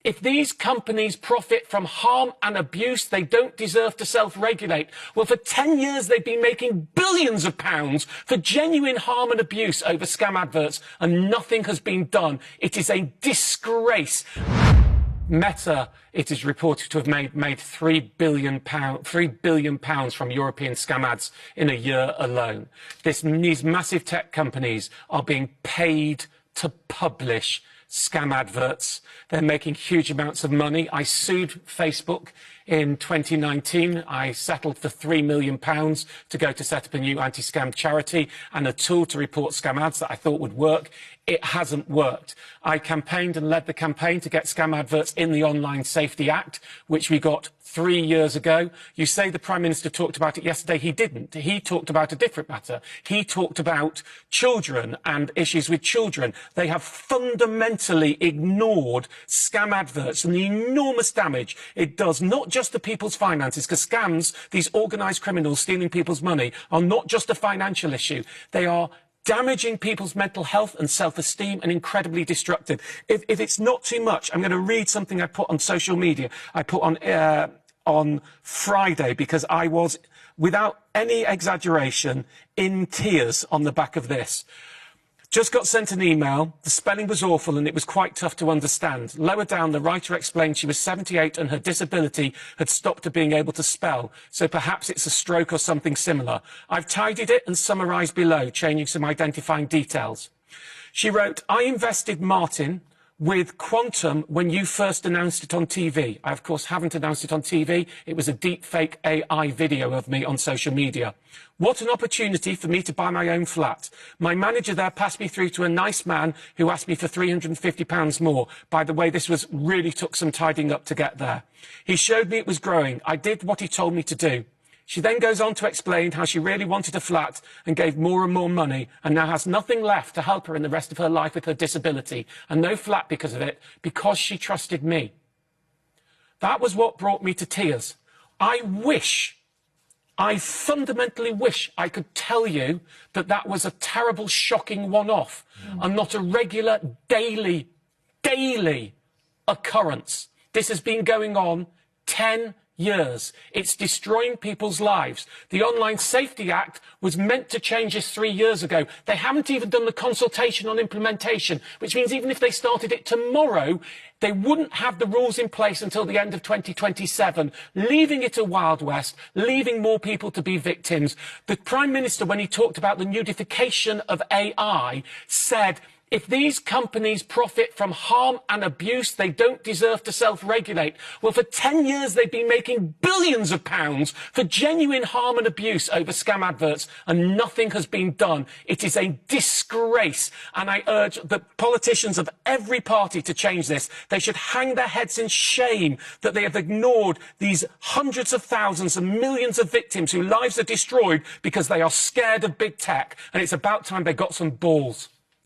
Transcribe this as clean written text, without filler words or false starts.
If these companies profit from harm and abuse, they don't deserve to self-regulate. Well, for 10 years, they've been making billions of pounds for genuine harm and abuse over scam adverts, and nothing has been done. It is a disgrace. Meta, it is reported to have made £3 billion from European scam ads in a year alone. These massive tech companies are being paid to publish scam adverts. They're making huge amounts of money. I sued Facebook in 2019. I settled for £3 million to go to set up a new anti-scam charity and a tool to report scam ads that I thought would work. It hasn't worked. I campaigned and led the campaign to get scam adverts in the Online Safety Act, which we got 3 years ago. You say the Prime Minister talked about it yesterday. He didn't. He talked about a different matter. He talked about children and issues with children. They have fundamentally ignored scam adverts and the enormous damage it does, not just to people's finances, because scams, these organised criminals stealing people's money, are not just a financial issue. They are damaging people's mental health and self-esteem and incredibly destructive. If it's not too much, I'm going to read something I put on social media. I put on Friday, because I was, without any exaggeration, in tears on the back of this. Just got sent an email. The spelling was awful and it was quite tough to understand. Lower down, the writer explained she was 78 and her disability had stopped her being able to spell, so perhaps it's a stroke or something similar. I've tidied it and summarised below, changing some identifying details. She wrote, I invested, Martin, with Quantum when you first announced it on TV. I, of course, haven't announced it on TV. It was a deep fake AI video of me on social media. What an opportunity for me to buy my own flat. My manager there passed me through to a nice man who asked me for £350 more. By the way, this really took some tidying up to get there. He showed me it was growing. I did what he told me to do. She then goes on to explain how she really wanted a flat and gave more and more money and now has nothing left to help her in the rest of her life with her disability, and no flat because of it, because she trusted me. That was what brought me to tears. I fundamentally wish I could tell you that that was a terrible, shocking one-off and not a regular, daily occurrence. This has been going on 10 years. It's destroying people's lives. The Online Safety Act was meant to change this 3 years ago. They haven't even done the consultation on implementation, which means even if they started it tomorrow, they wouldn't have the rules in place until the end of 2027, leaving it a Wild West, leaving more people to be victims. The Prime Minister, when he talked about the nudification of AI, said, if these companies profit from harm and abuse, they don't deserve to self-regulate. Well, for 10 years, they've been making billions of pounds for genuine harm and abuse over scam adverts, and nothing has been done. It is a disgrace, and I urge the politicians of every party to change this. They should hang their heads in shame that they have ignored these hundreds of thousands and millions of victims whose lives are destroyed because they are scared of big tech, and it's about time they got some balls.